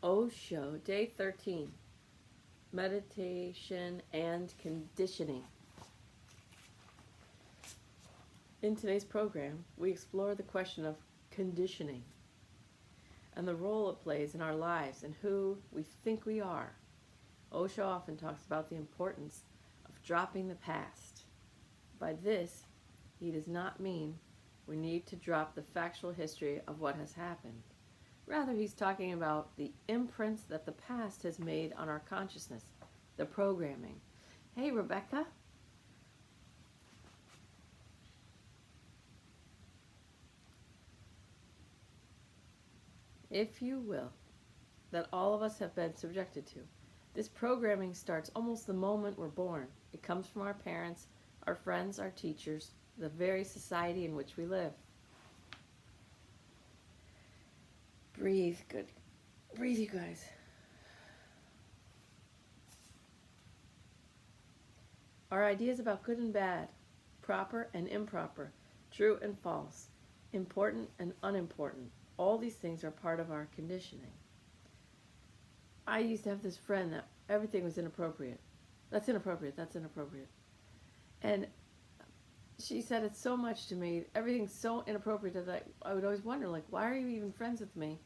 Osho, day 13, meditation and conditioning. In today's program, we explore the question of conditioning and the role it plays in our lives and who we think we are. Osho often talks about the importance of dropping the past. By this, he does not mean we need to drop the factual history of what has happened. Rather, he's talking about the imprints that the past has made on our consciousness, the programming. Hey, Rebecca. If you will, that all of us have been subjected to. This programming starts almost the moment we're born. It comes from our parents, our friends, our teachers, the very society in which we live. Breathe, good. Breathe, you guys. Our ideas about good and bad, proper and improper, true and false, important and unimportant, all these things are part of our conditioning. I used to have this friend that everything was inappropriate. That's inappropriate, that's inappropriate. And she said it so much to me, everything's so inappropriate that I would always wonder, like, why are you even friends with me?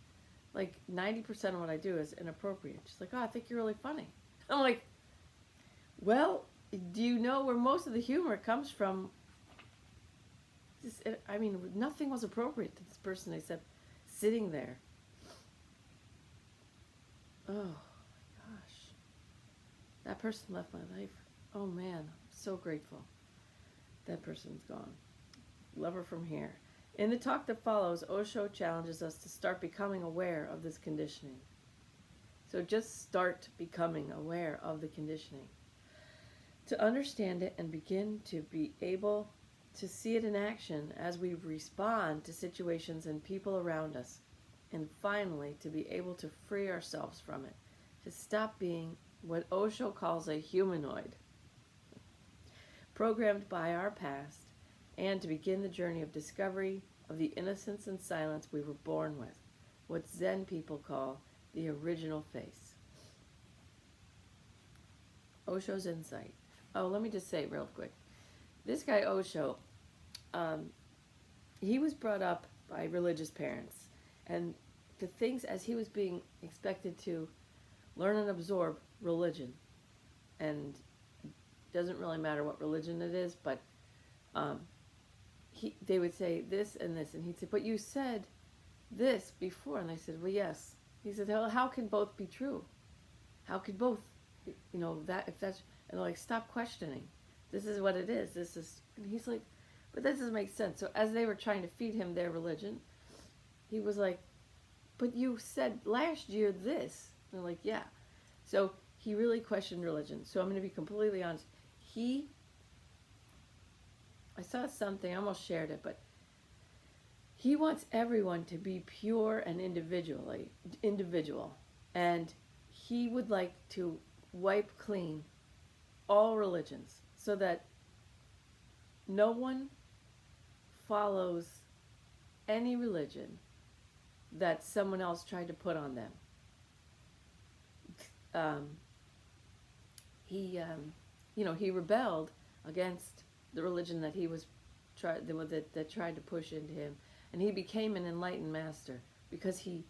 Like, 90% of what I do is inappropriate. She's like, oh, I think you're really funny. I'm like, well, do you know where most of the humor comes from? I mean, nothing was appropriate to this person except sitting there. Oh, my gosh. That person left my life. Oh, man, I'm so grateful. That person's gone. Love her from here. In the talk that follows, Osho challenges us to start becoming aware of this conditioning. So just start becoming aware of the conditioning. To understand it and begin to be able to see it in action as we respond to situations and people around us. And finally, to be able to free ourselves from it. To stop being what Osho calls a humanoid, programmed by our past, and to begin the journey of discovery of the innocence and silence we were born with, what Zen people call the original face. Osho's insight. Oh, let me just say real quick. This guy Osho, he was brought up by religious parents, and the things as he was being expected to learn and absorb religion, and it doesn't really matter what religion it is, but they would say this and this, and he'd say, but you said this before, and I said, well, yes. He said, well, how can both be true? How could both, that if that's, and they're like, stop questioning. This is what it is. This is, and he's like, but that doesn't make sense. So as they were trying to feed him their religion, he was like, but you said last year this. And they're like, yeah. So he really questioned religion. So I'm going to be completely honest. I saw something, I almost shared it, but he wants everyone to be pure and individual. And he would like to wipe clean all religions so that no one follows any religion that someone else tried to put on them. He rebelled against the religion that he was that tried to push into him, and he became an enlightened master because he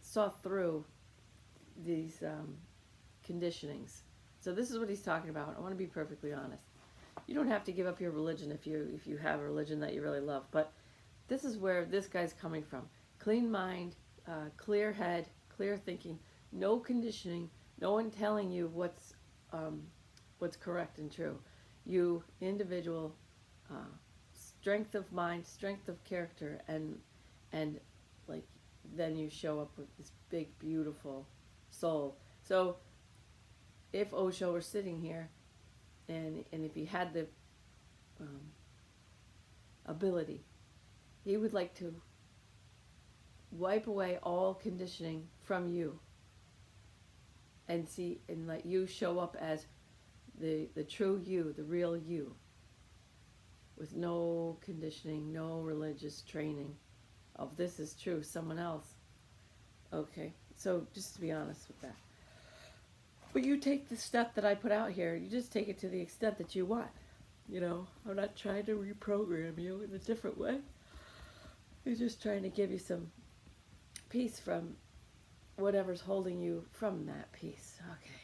saw through these conditionings. So this is what he's talking about. I want to be perfectly honest. You don't have to give up your religion if you have a religion that you really love, but this is where this guy's coming from. Clean mind, clear head, clear thinking, no conditioning, no one telling you what's correct and true. You, individual, strength of mind, strength of character, and like then you show up with this big, beautiful soul. So if Osho were sitting here, and if he had the ability, he would like to wipe away all conditioning from you and let you show up as the true you, the real you, with no conditioning, no religious training of this is true, someone else. Okay, so just to be honest with that. But you take the stuff that I put out here, you just take it to the extent that you want. You know, I'm not trying to reprogram you in a different way. I'm just trying to give you some peace from whatever's holding you from that peace. Okay.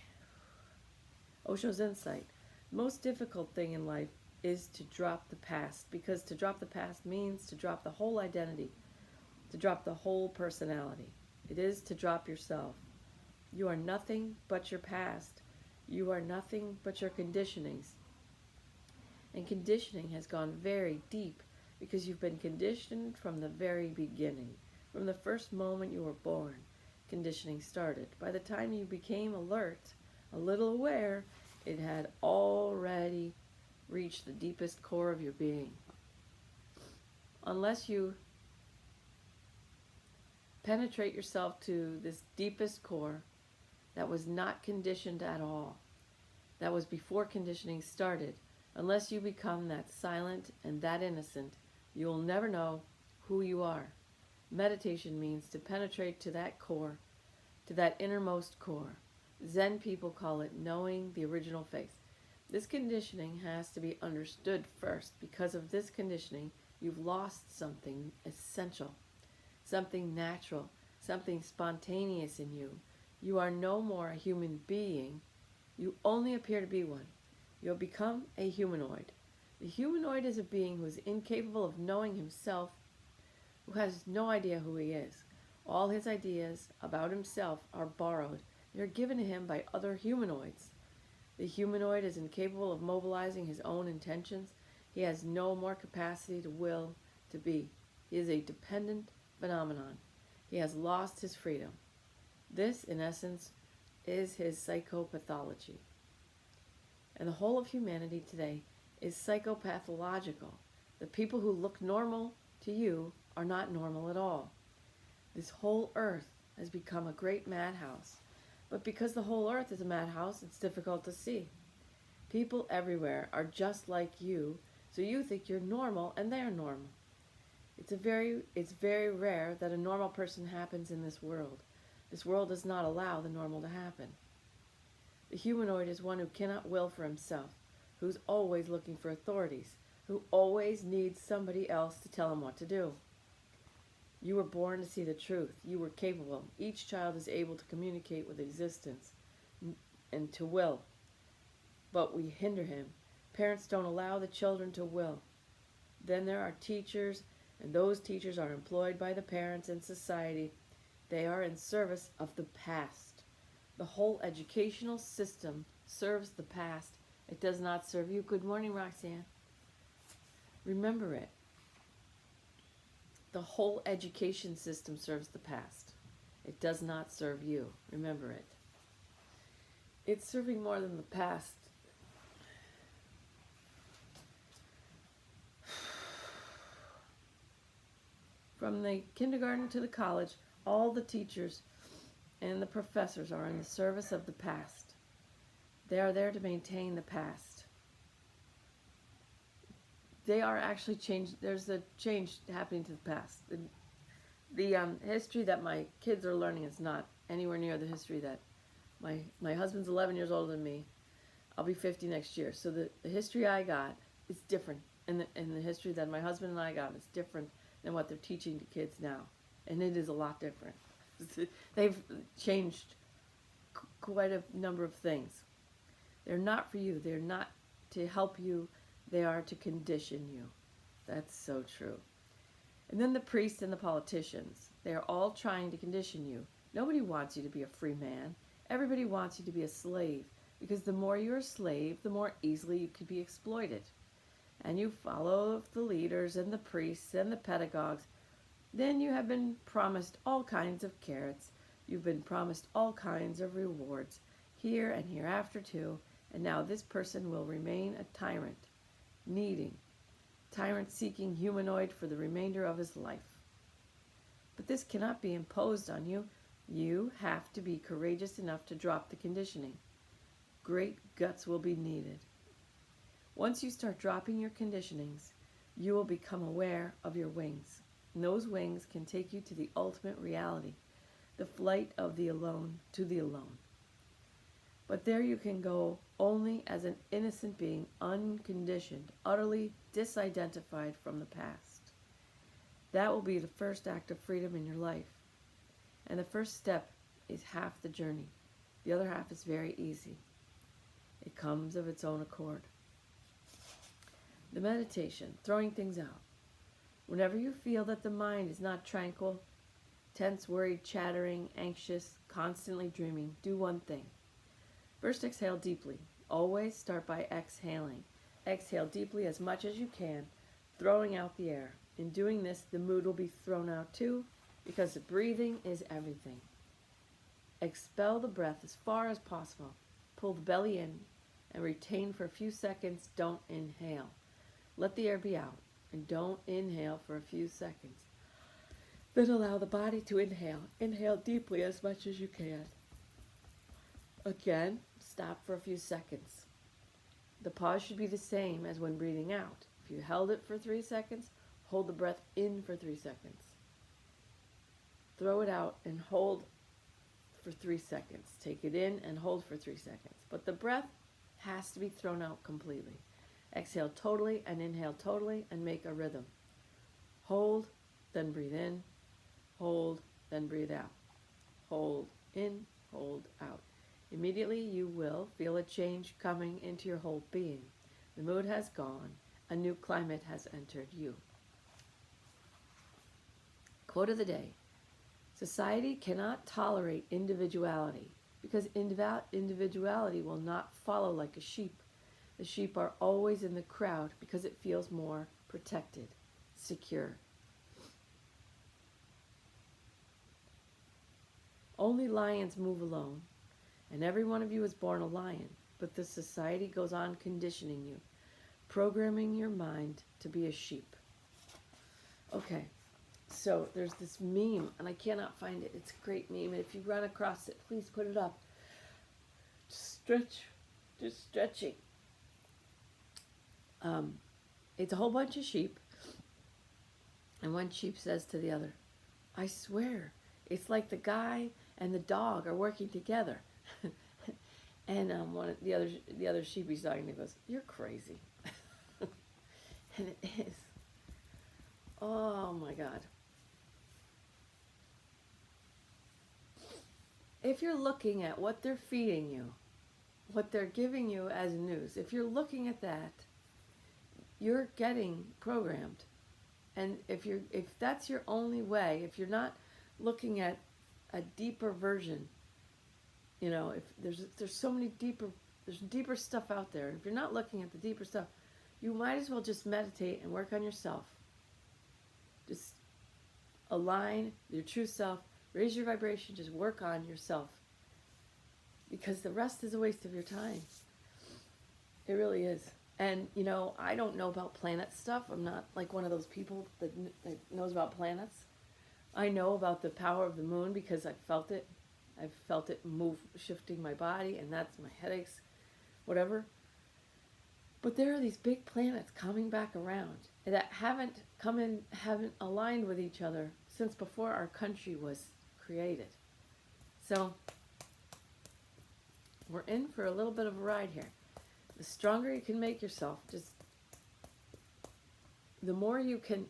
Osho's insight. The most difficult thing in life is to drop the past, because to drop the past means to drop the whole identity, to drop the whole personality. It is to drop yourself. You are nothing but your past. You are nothing but your conditionings. And conditioning has gone very deep because you've been conditioned from the very beginning. From the first moment you were born, conditioning started. By the time you became alert, a little aware, it had already reached the deepest core of your being. Unless you penetrate yourself to this deepest core that was not conditioned at all, that was before conditioning started, unless you become that silent and that innocent, you will never know who you are. Meditation means to penetrate to that core, to that innermost core. Zen people call it knowing the original faith. This conditioning has to be understood first. Because of this conditioning, you've lost something essential, something natural, something spontaneous in you. You are no more a human being. You only appear to be one. You have become a humanoid. The humanoid is a being who is incapable of knowing himself, who has no idea who he is. All his ideas about himself are borrowed. They are given to him by other humanoids. The humanoid is incapable of mobilizing his own intentions. He has no more capacity to will, to be. He is a dependent phenomenon. He has lost his freedom. This, in essence, is his psychopathology. And the whole of humanity today is psychopathological. The people who look normal to you are not normal at all. This whole earth has become a great madhouse. But because the whole earth is a madhouse, it's difficult to see. People everywhere are just like you, so you think you're normal and they're normal. It's very rare that a normal person happens in this world. This world does not allow the normal to happen. The humanoid is one who cannot will for himself, who's always looking for authorities, who always needs somebody else to tell him what to do. You were born to see the truth. You were capable. Each child is able to communicate with existence and to will. But we hinder him. Parents don't allow the children to will. Then there are teachers, and those teachers are employed by the parents and society. They are in service of the past. The whole educational system serves the past. It does not serve you. Good morning, Roxanne. Remember it. The whole education system serves the past. It does not serve you. Remember it. It's serving more than the past. From the kindergarten to the college, all the teachers and the professors are in the service of the past. They are there to maintain the past. They are actually changed. There's a change happening to the past. The history that my kids are learning is not anywhere near the history that my husband's 11 years older than me. I'll be 50 next year. So the history I got is different. And the history that my husband and I got is different than what they're teaching to kids now. And it is a lot different. They've changed quite a number of things. They're not for you. They're not to help you. They are to condition you. That's so true. And then the priests and the politicians. They are all trying to condition you. Nobody wants you to be a free man. Everybody wants you to be a slave. Because the more you're a slave, the more easily you could be exploited. And you follow the leaders and the priests and the pedagogues. Then you have been promised all kinds of carrots. You've been promised all kinds of rewards, here and hereafter too. And now this person will remain a tyrant. Tyrant-seeking humanoid for the remainder of his life. But this cannot be imposed on you. You have to be courageous enough to drop the conditioning. Great guts will be needed. Once you start dropping your conditionings, you will become aware of your wings. And those wings can take you to the ultimate reality. the flight of the alone to the alone. But there you can go only as an innocent being, unconditioned, utterly disidentified from the past. That will be the first act of freedom in your life. And the first step is half the journey. The other half is very easy. It comes of its own accord. The meditation, throwing things out. Whenever you feel that the mind is not tranquil, tense, worried, chattering, anxious, constantly dreaming, do one thing. First, exhale deeply. Always start by exhaling. Exhale deeply as much as you can, throwing out the air. In doing this, the mood will be thrown out too, because the breathing is everything. Expel the breath as far as possible. Pull the belly in and retain for a few seconds. Don't inhale. Let the air be out and don't inhale for a few seconds. Then allow the body to inhale. Inhale deeply as much as you can. Again, stop for a few seconds. The pause should be the same as when breathing out. If you held it for 3 seconds, hold the breath in for 3 seconds. Throw it out and hold for 3 seconds. Take it in and hold for 3 seconds. But the breath has to be thrown out completely. Exhale totally and inhale totally and make a rhythm. Hold, then breathe in. Hold, then breathe out. Hold in, hold out. Immediately you will feel a change coming into your whole being. The mood has gone. A new climate has entered you. Quote of the day. Society cannot tolerate individuality because individuality will not follow like a sheep. The sheep are always in the crowd because it feels more protected, secure. Only lions move alone, and every one of you is born a lion, but the society goes on conditioning you, programming your mind to be a sheep. Okay, so there's this meme, and I cannot find it. It's a great meme, and if you run across it, please put it up. Just stretching. It's a whole bunch of sheep, and one sheep says to the other, I swear, it's like the guy and the dog are working together. And the other sheep he's talking to goes, you're crazy. And it is. Oh my God. If you're looking at what they're feeding you, what they're giving you as news, if you're looking at that, you're getting programmed. And if that's your only way, if you're not looking at a deeper version, you know, if there's so many deeper stuff out there. If you're not looking at the deeper stuff, you might as well just meditate and work on yourself. Just align your true self, raise your vibration, just work on yourself. Because the rest is a waste of your time. It really is. And, you know, I don't know about planet stuff. I'm not like one of those people that knows about planets. I know about the power of the moon because I've felt it. I've felt it move, shifting my body, and that's my headaches, whatever. But there are these big planets coming back around that haven't aligned with each other since before our country was created. So we're in for a little bit of a ride here. The stronger you can make yourself, just the more you can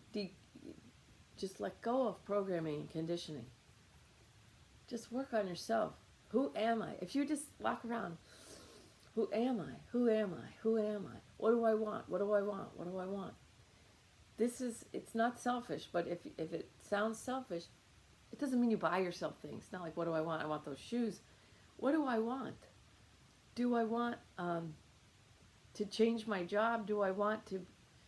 just let go of programming and conditioning. Just work on yourself. Who am I? If you just walk around, who am I? Who am I? Who am I? What do I want? What do I want? What do I want? It's not selfish, but if it sounds selfish, it doesn't mean you buy yourself things. It's not like, what do I want? I want those shoes. What do I want? Do I want to change my job? Do I want to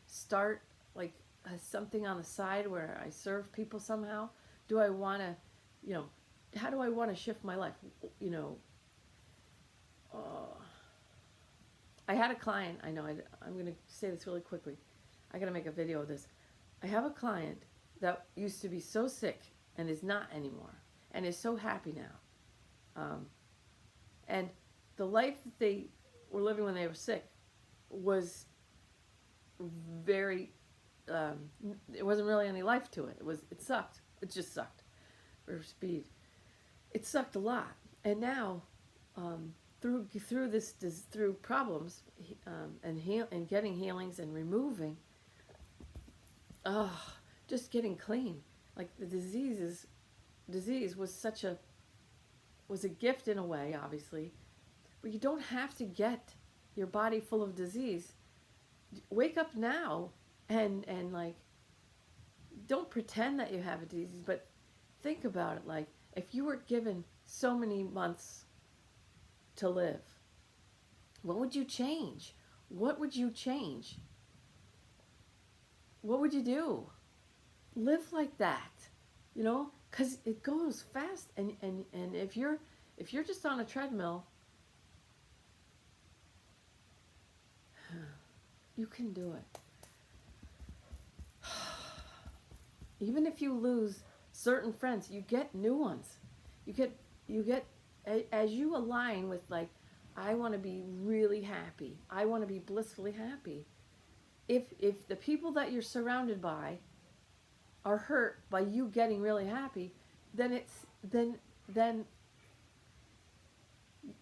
start like something on the side where I serve people somehow? Do I want to, you know, how do I want to shift my life? You know, I had a client, I know, I'm going to say this really quickly. I got to make a video of this. I have a client that used to be so sick and is not anymore and is so happy now. And the life that they were living when they were sick was very, it wasn't really any life to it. It sucked. It just sucked for speed. it sucked a lot. And now, through problems, and getting healings and removing, just getting clean. Like the disease was a gift in a way, obviously, but you don't have to get your body full of disease. Wake up now and like, don't pretend that you have a disease, but think about it. Like, if you were given so many months to live, what would you change? What would you change? What would you do? Live like that, because it goes fast. And if you're just on a treadmill, you can do it. Even if you lose certain friends, you get new ones. You get as you align with, like, I want to be really happy. I want to be blissfully happy. If the people that you're surrounded by are hurt by you getting really happy, then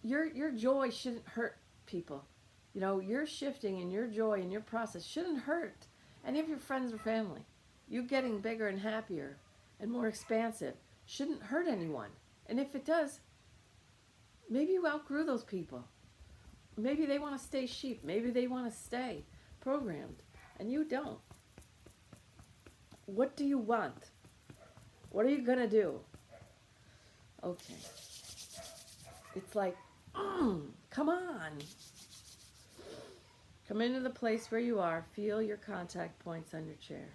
your joy shouldn't hurt people. Your shifting and your joy and your process shouldn't hurt any of your friends or family. You getting bigger and happier and more expansive shouldn't hurt anyone. And if it does, maybe you outgrew those people. Maybe they want to stay sheep. Maybe they want to stay programmed, and you don't. What do you want? What are you going to do? Okay. It's like, come on. Come into the place where you are. Feel your contact points on your chair.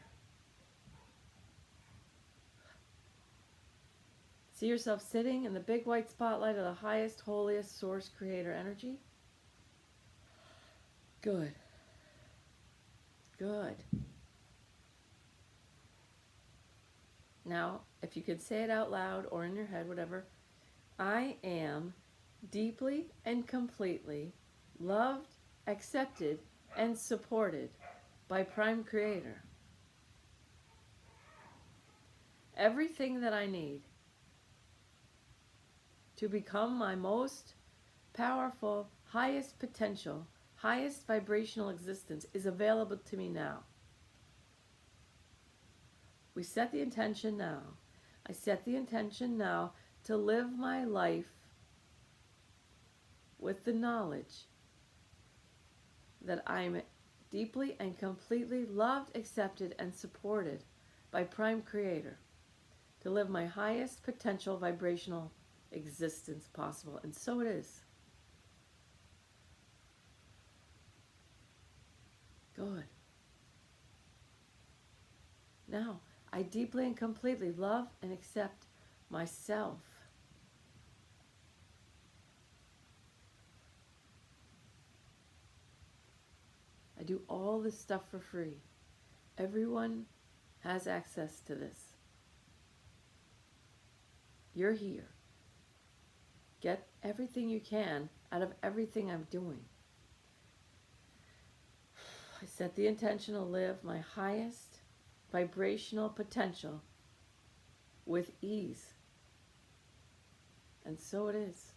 See yourself sitting in the big white spotlight of the highest, holiest source creator energy. Good. Good. Now, if you could say it out loud or in your head, whatever, I am deeply and completely loved, accepted, and supported by Prime Creator. Everything that I need to become my most powerful, highest potential, highest vibrational existence is available to me now. We set the intention now. I set the intention now to live my life with the knowledge that I'm deeply and completely loved, accepted, and supported by Prime Creator to live my highest potential vibrational existence possible. And so it is. Good. Now, I deeply and completely love and accept myself. I do all this stuff for free. Everyone has access to this. You're here. Get everything you can out of everything I'm doing. I set the intention to live my highest vibrational potential with ease. And so it is.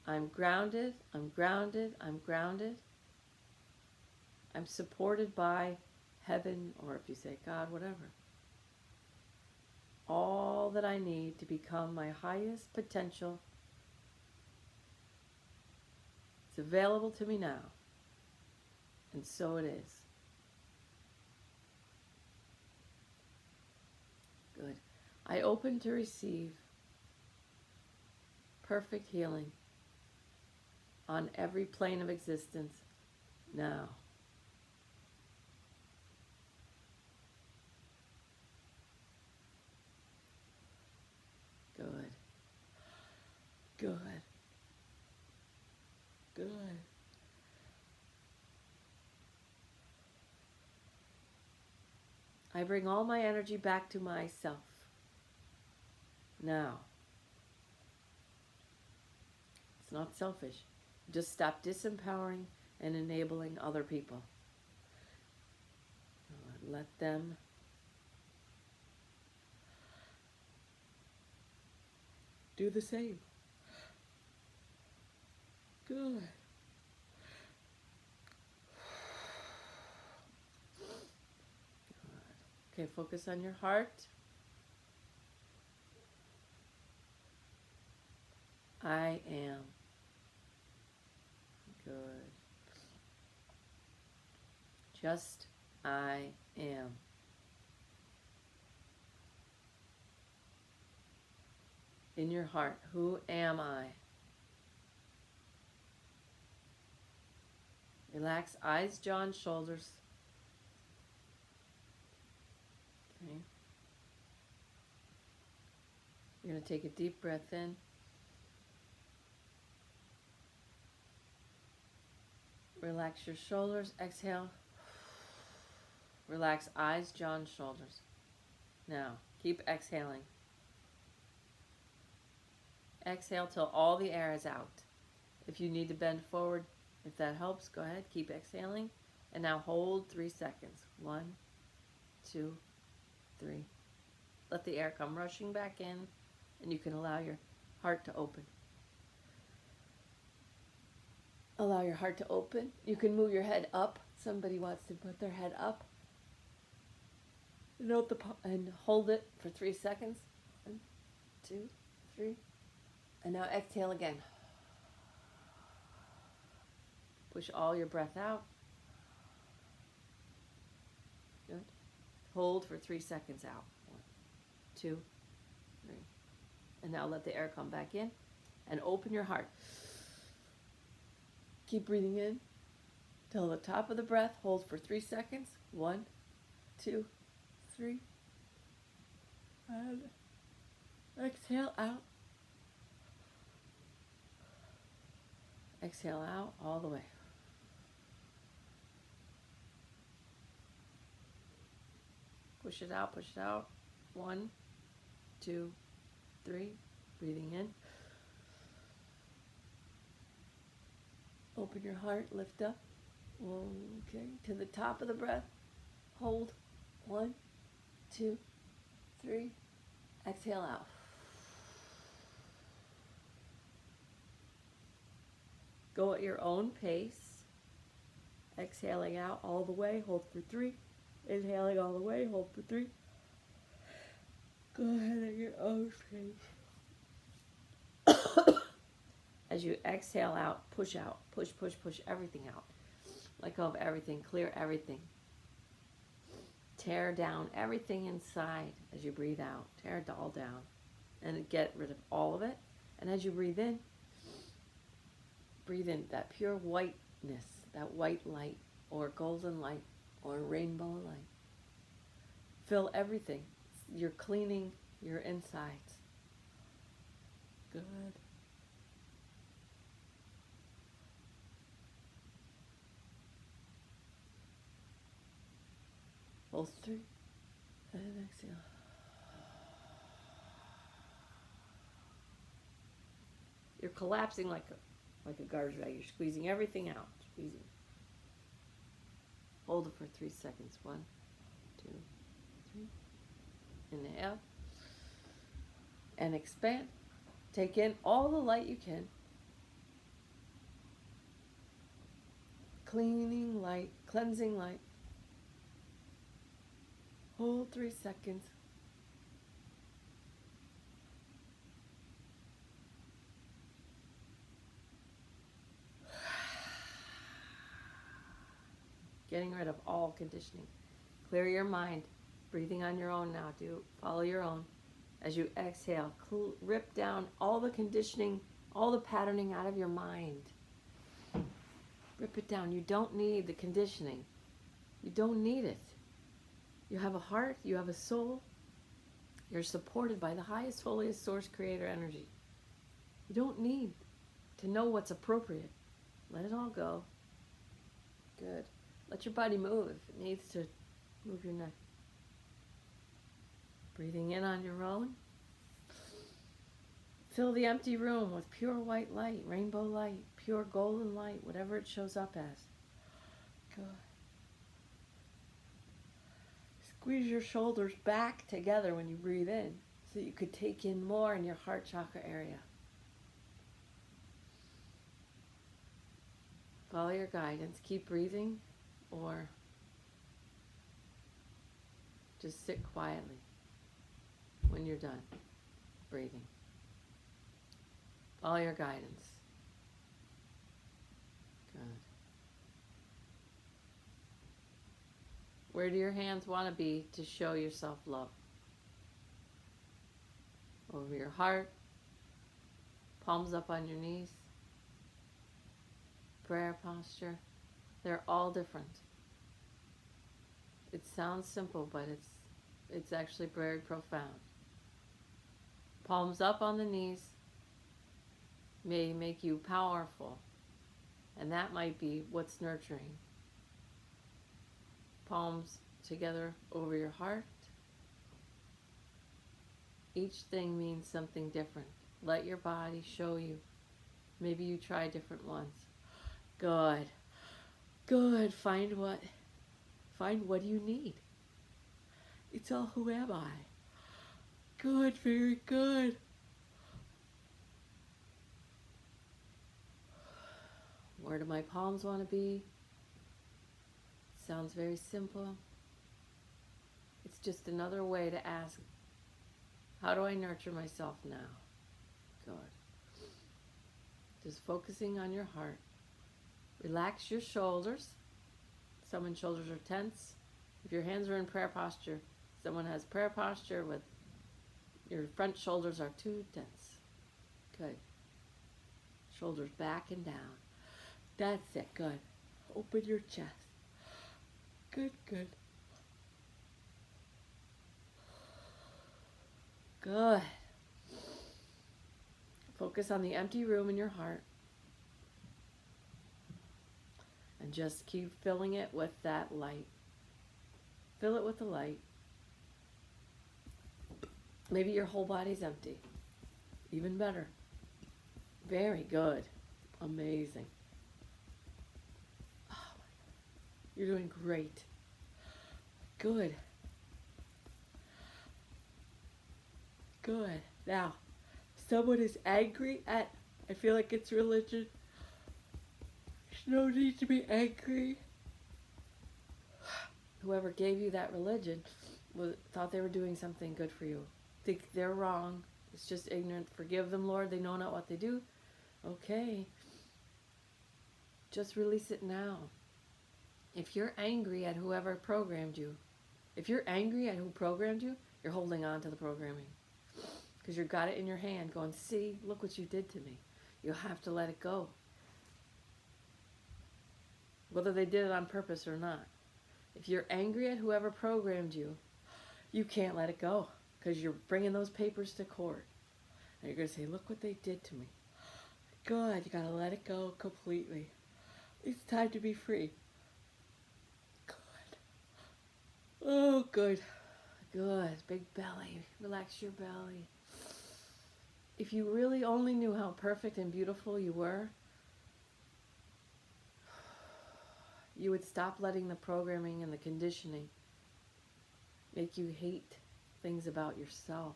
I'm grounded, I'm grounded, I'm grounded. I'm supported by heaven, or if you say God, whatever. All that I need to become my highest potential is available to me now. And so it is. Good. I open to receive perfect healing on every plane of existence now. Good. Good. Good. I bring all my energy back to myself now. It's not selfish. Just stop disempowering and enabling other people. Let them Do the same. Good. Okay, focus on your heart. I am. Good. Just I am. In your heart, who am I? Relax, eyes, jaw, and shoulders. Okay. You're going to take a deep breath in. Relax your shoulders. Exhale. Relax eyes, jaw, and shoulders. Now, keep exhaling. Exhale till all the air is out. If you need to bend forward, if that helps, go ahead. Keep exhaling. And now hold 3 seconds. 1, 2, 3. Let the air come rushing back in, and you can allow your heart to open. Allow your heart to open. You can move your head up. Somebody wants to put their head up. Note and hold it for 3 seconds. 1, 2, 3. And now exhale again. Push all your breath out. Good. Hold for 3 seconds out. 1, 2, 3. And now let the air come back in and open your heart. Keep breathing in till the top of the breath. Hold for 3 seconds. 1, 2, 3. And exhale out. Exhale out all the way. Push it out, push it out. 1, 2, 3. Breathing in. Open your heart, lift up. Okay, to the top of the breath. Hold. 1, 2, 3. Exhale out. Go at your own pace. Exhaling out all the way. Hold for 3. Inhaling all the way. Hold for 3. Go ahead at your own pace. As you exhale out, push out. Push, push, push everything out. Let go of everything. Clear everything. Tear down everything inside as you breathe out. Tear it all down. And get rid of all of it. And as you breathe in that pure whiteness, that white light, or golden light, or rainbow light. Fill everything. You're cleaning your insides. Good. Hold 3. And exhale. You're collapsing like a garbage bag. You're squeezing everything out. Squeezing. Hold it for 3 seconds. 1, 2, 3. Inhale. And expand. Take in all the light you can. Cleaning light, cleansing light. Hold 3 seconds. Getting rid of all conditioning. Clear your mind. Breathing on your own now. Follow your own. As you exhale, rip down all the conditioning, all the patterning out of your mind. Rip it down. You don't need the conditioning. You don't need it. You have a heart. You have a soul. You're supported by the highest, holiest source creator energy. You don't need to know what's appropriate. Let it all go. Good. Let your body move if it needs to. Move your neck. Breathing in on your own. Fill the empty room with pure white light, rainbow light, pure golden light, whatever it shows up as. Good. Squeeze your shoulders back together when you breathe in. so you could take in more in your heart chakra area. Follow your guidance. Keep breathing, or just sit quietly when you're done breathing. Follow your guidance. Good. Where do your hands want to be to show yourself love? Over your heart, palms up on your knees, prayer posture. They're all different. It sounds simple, but it's actually very profound. Palms up on the knees may make you powerful, and that might be what's nurturing. Palms together over your heart. Each thing means something different. Let your body show you. Maybe you try different ones. Good. Good. Find what you need. It's all who am I. Good. Very good. Where do my palms want to be? Sounds very simple. It's just another way to ask, how do I nurture myself now? Good. Just focusing on your heart. Relax your shoulders. Someone's shoulders are tense. If your hands are in prayer posture, someone has prayer posture with your front shoulders are too tense. Good. Shoulders back and down. That's it. Good. Open your chest. Good, good. Good. Focus on the empty room in your heart. And just keep filling it with that light. Fill it with the light. Maybe your whole body's empty. Even better. Very good. Amazing. Oh, you're doing great. Good. Good. Now, someone is angry at, I feel like it's religion. There's no need to be angry. Whoever gave you that religion thought they were doing something good for you. Think they're wrong. It's just ignorant. Forgive them, Lord. They know not what they do. Okay. Just release it now. If you're angry at whoever programmed you, if you're angry at who programmed you, you're holding on to the programming. Because you've got it in your hand going, see, look what you did to me. You have to let it go. Whether they did it on purpose or not. If you're angry at whoever programmed you, you can't let it go. Because you're bringing those papers to court. And you're going to say, look what they did to me. Good, you got to let it go completely. It's time to be free. Good. Oh, good. Good. Big belly. Relax your belly. If you really only knew how perfect and beautiful you were, you would stop letting the programming and the conditioning make you hate things about yourself.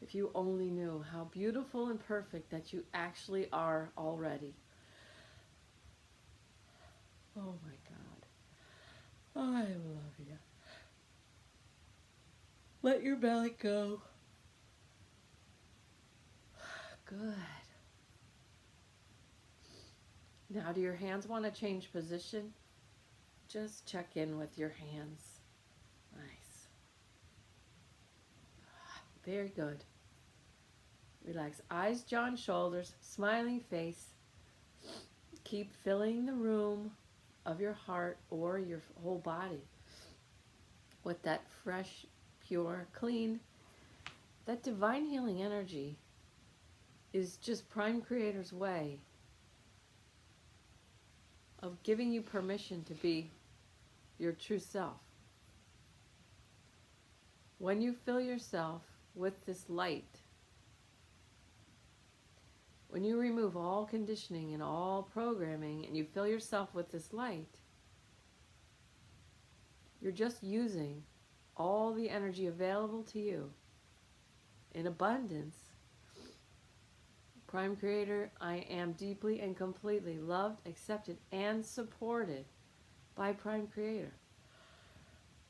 If you only knew how beautiful and perfect that you actually are already. Oh my God. I love you. Let your belly go. Good. Now, do your hands want to change position? Just check in with your hands. Nice. Very good. Relax eyes, jaw, and shoulders, smiling face. Keep filling the room of your heart or your whole body with that fresh, pure, clean, that divine healing energy is just Prime Creator's way of giving you permission to be your true self. When you fill yourself with this light, when you remove all conditioning and all programming and you fill yourself with this light, you're just using all the energy available to you in abundance. Prime Creator, I am deeply and completely loved, accepted, and supported by Prime Creator.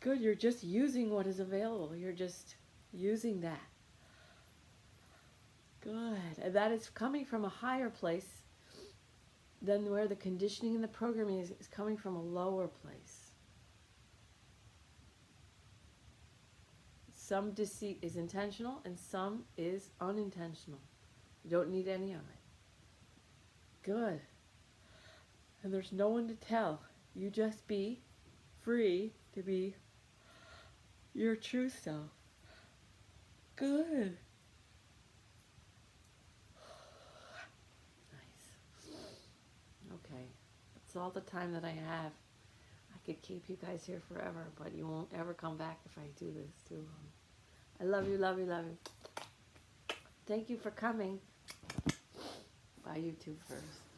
Good, you're just using what is available. You're just using that. Good. And that is coming from a higher place than where the conditioning and the programming is coming from a lower place. Some deceit is intentional and some is unintentional. You don't need any of it. Good. And there's no one to tell. You just be free to be your true self. Good. Nice. Okay. That's all the time that I have. I could keep you guys here forever, but you won't ever come back if I do this too long. I love you, love you, love you. Thank you for coming. Bye, YouTube first.